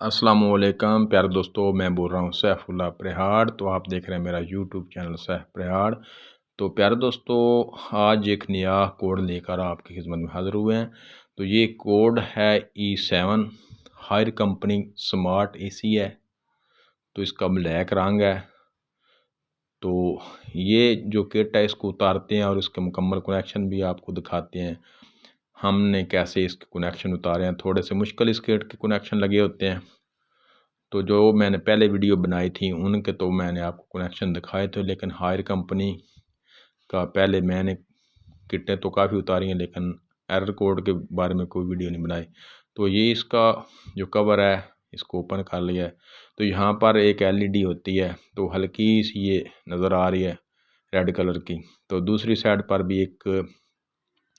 अस्सलामुअलैकुम प्यारे दोस्तों, मैं बोल रहा हूँ सैफुल्लाह प्रहाड़। तो आप देख रहे हैं मेरा यूट्यूब चैनल सैफ प्रहाड़। तो प्यारे दोस्तों, आज एक नया कोड लेकर आपकी खिदमत में हाज़िर हुए हैं। तो ये कोड है E7 higher company smart AC है। तो इसका ब्लैक रंग है। तो ये जो किट है इसको उतारते हैं और इसके मुकम्मल कनेक्शन भी आपको दिखाते हैं हमने कैसे इसके कनेक्शन उतारे हैं। थोड़े से मुश्किल इस किट के कनेक्शन लगे होते हैं। तो जो मैंने पहले वीडियो बनाई थी उनके तो मैंने आपको कनेक्शन दिखाए थे, लेकिन हायर कंपनी का पहले मैंने किटें तो काफ़ी उतारी हैं, लेकिन एरर कोड के बारे में कोई वीडियो नहीं बनाई। तो ये इसका जो कवर है इसको ओपन कर लिया है। तो यहाँ पर एक LED होती है, तो हल्की सी ये नज़र आ रही है रेड कलर की। तो दूसरी साइड पर भी एक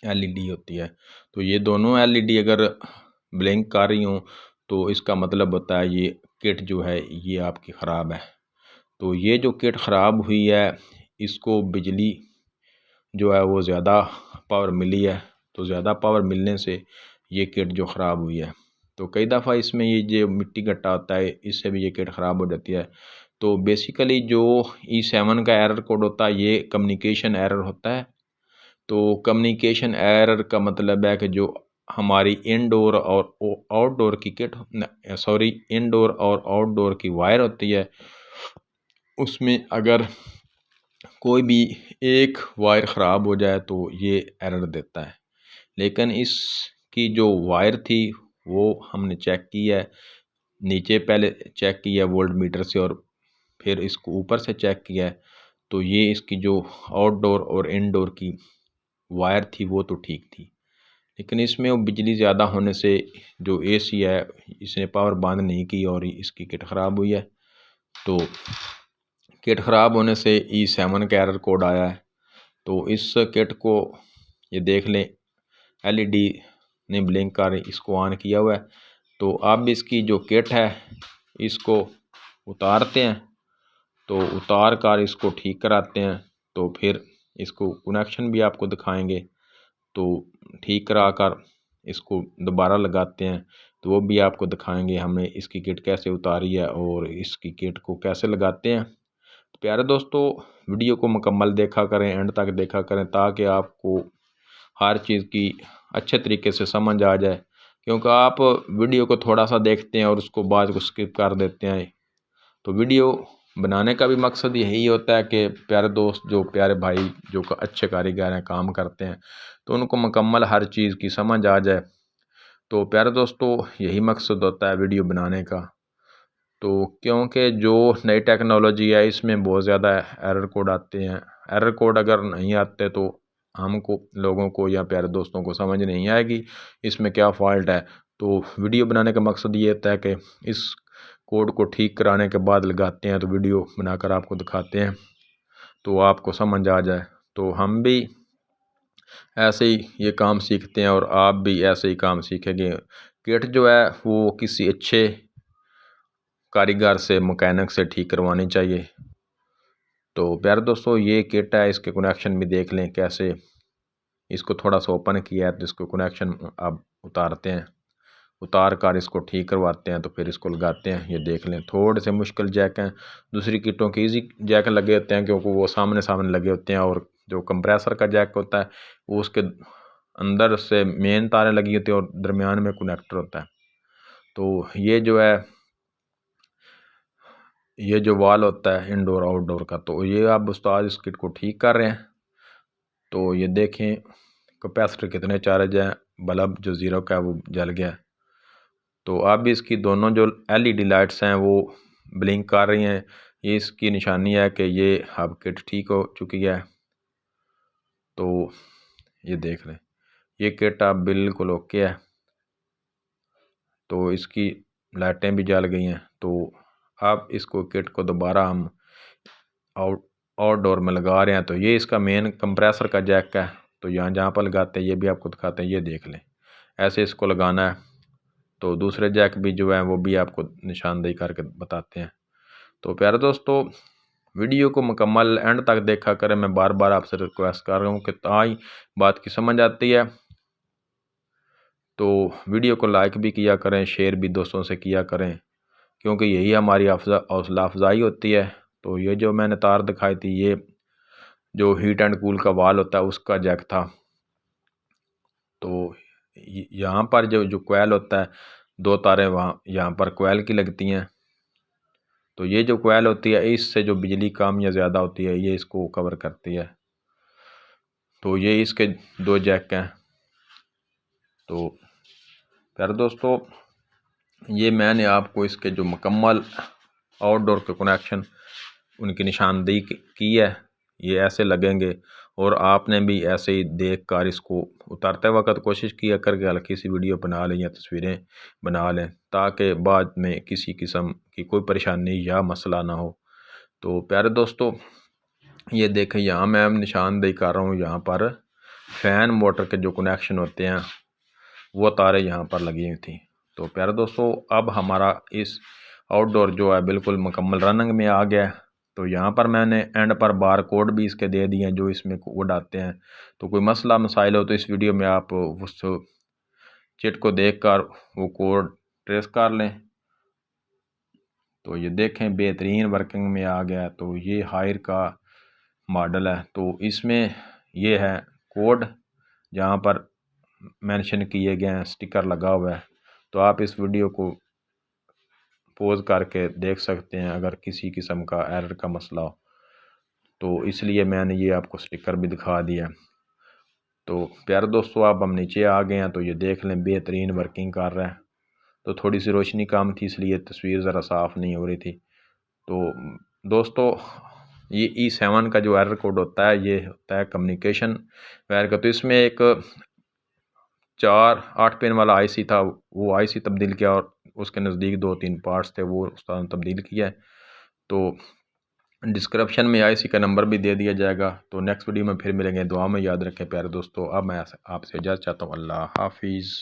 LED होती है। तो ये दोनों LED अगर ब्लिंक कर रही हों तो इसका मतलब होता है ये किट जो है ये आपकी ख़राब है। तो ये जो किट ख़राब हुई है इसको बिजली जो है वो ज़्यादा पावर मिली है। तो ज़्यादा पावर मिलने से ये किट जो ख़राब हुई है। तो कई दफ़ा इसमें ये जो मिट्टी घट्टा होता है इससे भी ये किट ख़राब हो जाती है। तो बेसिकली जो E7 का एरर कोड होता है ये कम्युनिकेशन एरर होता है। तो कम्युनिकेशन एरर का मतलब है कि जो हमारी इनडोर और आउटडोर की किट इनडोर और आउटडोर की वायर होती है, उसमें अगर कोई भी एक वायर ख़राब हो जाए तो ये एरर देता है। लेकिन इसकी जो वायर थी वो हमने चेक की है, नीचे पहले चेक किया वोल्ट मीटर से और फिर इसको ऊपर से चेक किया है। तो ये इसकी जो आउटडोर और इनडोर की वायर थी वो तो ठीक थी, लेकिन इसमें वो बिजली ज़्यादा होने से जो AC है इसने पावर बंद नहीं की और इसकी किट ख़राब हुई है। तो किट ख़राब होने से E7 का एरर कोड आया है। तो इस किट को ये देख लें, LED ने ब्लिंक कर इसको ऑन किया हुआ है। तो अब इसकी जो किट है इसको उतारते हैं। तो उतार कर इसको ठीक कराते हैं। तो फिर इसको कनेक्शन भी आपको दिखाएंगे। तो ठीक करा कर इसको दोबारा लगाते हैं तो वो भी आपको दिखाएंगे हमने इसकी किट कैसे उतारी है और इसकी किट को कैसे लगाते हैं। तो प्यारे दोस्तों, वीडियो को मुकम्मल देखा करें, एंड तक देखा करें, ताकि आपको हर चीज़ की अच्छे तरीके से समझ आ जाए। क्योंकि आप वीडियो को थोड़ा सा देखते हैं और उसको बाद को स्किप कर देते हैं। तो वीडियो बनाने का भी मकसद यही होता है कि प्यारे दोस्त, जो प्यारे भाई जो अच्छे कारीगर हैं, काम करते हैं, तो उनको मुकम्मल हर चीज़ की समझ आ जाए। तो प्यारे दोस्तों, यही मकसद होता है वीडियो बनाने का। तो क्योंकि जो नई टेक्नोलॉजी है इसमें बहुत ज़्यादा एरर कोड आते हैं। एरर कोड अगर नहीं आते तो हमको लोगों को या प्यारे दोस्तों को समझ नहीं आएगी इसमें क्या फ़ॉल्ट है। तो वीडियो बनाने का मकसद ये होता है कि इस कोड को ठीक कराने के बाद लगाते हैं तो वीडियो बनाकर आपको दिखाते हैं तो आपको समझ आ जाए। तो हम भी ऐसे ही ये काम सीखते हैं और आप भी ऐसे ही काम सीखेंगे। किट जो है वो किसी अच्छे कारीगर से, मैकेनिक से ठीक करवानी चाहिए। तो प्यारे दोस्तों, ये किट है, इसके कनेक्शन भी देख लें कैसे। इसको थोड़ा सा ओपन किया है तो इसको कनेक्शन अब उतारते हैं। उतार कर इसको ठीक करवाते हैं तो फिर इसको लगाते हैं। ये देख लें, थोड़े से मुश्किल जैक हैं। दूसरी किटों के ईजी जैक लगे होते हैं क्योंकि वो सामने सामने लगे होते हैं, और जो कंप्रेसर का जैक होता है वो उसके अंदर से मेन तारें लगी होती हैं और दरमियान में कनेक्टर होता है। तो ये जो है, ये जो वाल होता है इनडोर आउटडोर का, तो ये आप उस्ताद इस किट को ठीक कर रहे हैं। तो ये देखें कैपेसिटर कितने चार्ज हैं, बल्ब जो ज़ीरो का है वो जल गया। तो अब इसकी दोनों जो LED लाइट्स हैं वो ब्लिंक कर रही हैं। ये इसकी निशानी है कि ये अब किट ठीक हो चुकी है। तो ये देख लें, ये किट अब बिल्कुल ओके है। तो इसकी लाइटें भी जल गई हैं। तो अब इसको किट को दोबारा हम आउटडोर में लगा रहे हैं। तो ये इसका मेन कंप्रेसर का जैक है। तो यहाँ जहाँ पर लगाते हैं ये भी आपको दिखाते हैं। ये देख लें, ऐसे इसको लगाना है। तो दूसरे जैक भी जो है वो भी आपको निशानदेही करके बताते हैं। तो प्यारे दोस्तों, वीडियो को मुकम्मल एंड तक देखा करें। मैं बार बार आपसे रिक्वेस्ट कर रहा हूँ कि ताई बात की समझ आती है। तो वीडियो को लाइक भी किया करें, शेयर भी दोस्तों से किया करें। क्योंकि यही हमारी हौसला अफजाई होती है। तो ये जो मैंने तार दिखाई थी, ये जो हीट एंड कूल का वाल होता है उसका जैक था। तो यहाँ पर जो जो कोयल होता है, 2 तारें वहाँ यहाँ पर कोयल की लगती हैं। तो ये जो कोयल होती है, इससे जो बिजली कम या ज़्यादा होती है, ये इसको कवर करती है। तो ये इसके 2 जैक हैं। तो प्यारे दोस्तों, ये मैंने आपको इसके जो मुकम्मल आउटडोर के कनेक्शन उनकी निशानदेही की है, ये ऐसे लगेंगे। और आपने भी ऐसे ही देख कर इसको उतारते वक्त कोशिश किया करके हल्की सी वीडियो बना लें या तस्वीरें बना लें, ताकि बाद में किसी किस्म की कोई परेशानी या मसला ना हो। तो प्यारे दोस्तों, ये देखें, यहाँ मैं निशानदेही कर रहा हूँ। यहाँ पर फ़ैन मोटर के जो कनेक्शन होते हैं वो तारें यहाँ पर लगी हुई थी। तो प्यारे दोस्तों, अब हमारा इस आउटडोर जो है बिल्कुल मुकम्मल रनिंग में आ गया है। तो यहाँ पर मैंने एंड पर बार कोड भी इसके दे दिए हैं, जो इसमें कोड आते हैं। तो कोई मसला मसाइल हो तो इस वीडियो में आप उस चिट को देखकर वो कोड ट्रेस कर लें। तो ये देखें, बेहतरीन वर्किंग में आ गया। तो ये हायर का मॉडल है। तो इसमें ये है कोड, जहाँ पर मेंशन किए गए हैं, स्टिकर लगा हुआ है। तो आप इस वीडियो को पॉज करके देख सकते हैं अगर किसी किस्म का एरर का मसला हो। तो इसलिए मैंने ये आपको स्टिकर भी दिखा दिया। तो प्यारे दोस्तों, अब हम नीचे आ गए हैं। तो ये देख लें, बेहतरीन वर्किंग कर रहा है। तो थोड़ी सी रोशनी कम थी, इसलिए तस्वीर ज़रा साफ़ नहीं हो रही थी। तो दोस्तों, ये E7 का जो एरर कोड होता है, ये होता है कम्युनिकेशन वायर का। तो इसमें एक 4-8 पिन वाला आईसी था, वो आईसी तब्दील किया और उसके नज़दीक 2-3 पार्ट्स थे, वो उस्ताद ने तब्दील किया है। तो डिस्क्रिप्शन में आईसी का नंबर भी दे दिया जाएगा। तो नेक्स्ट वीडियो में फिर मिलेंगे। दुआ में याद रखें प्यारे दोस्तों। अब मैं आपसे इजाज़त चाहता हूँ। अल्लाह हाफिज़।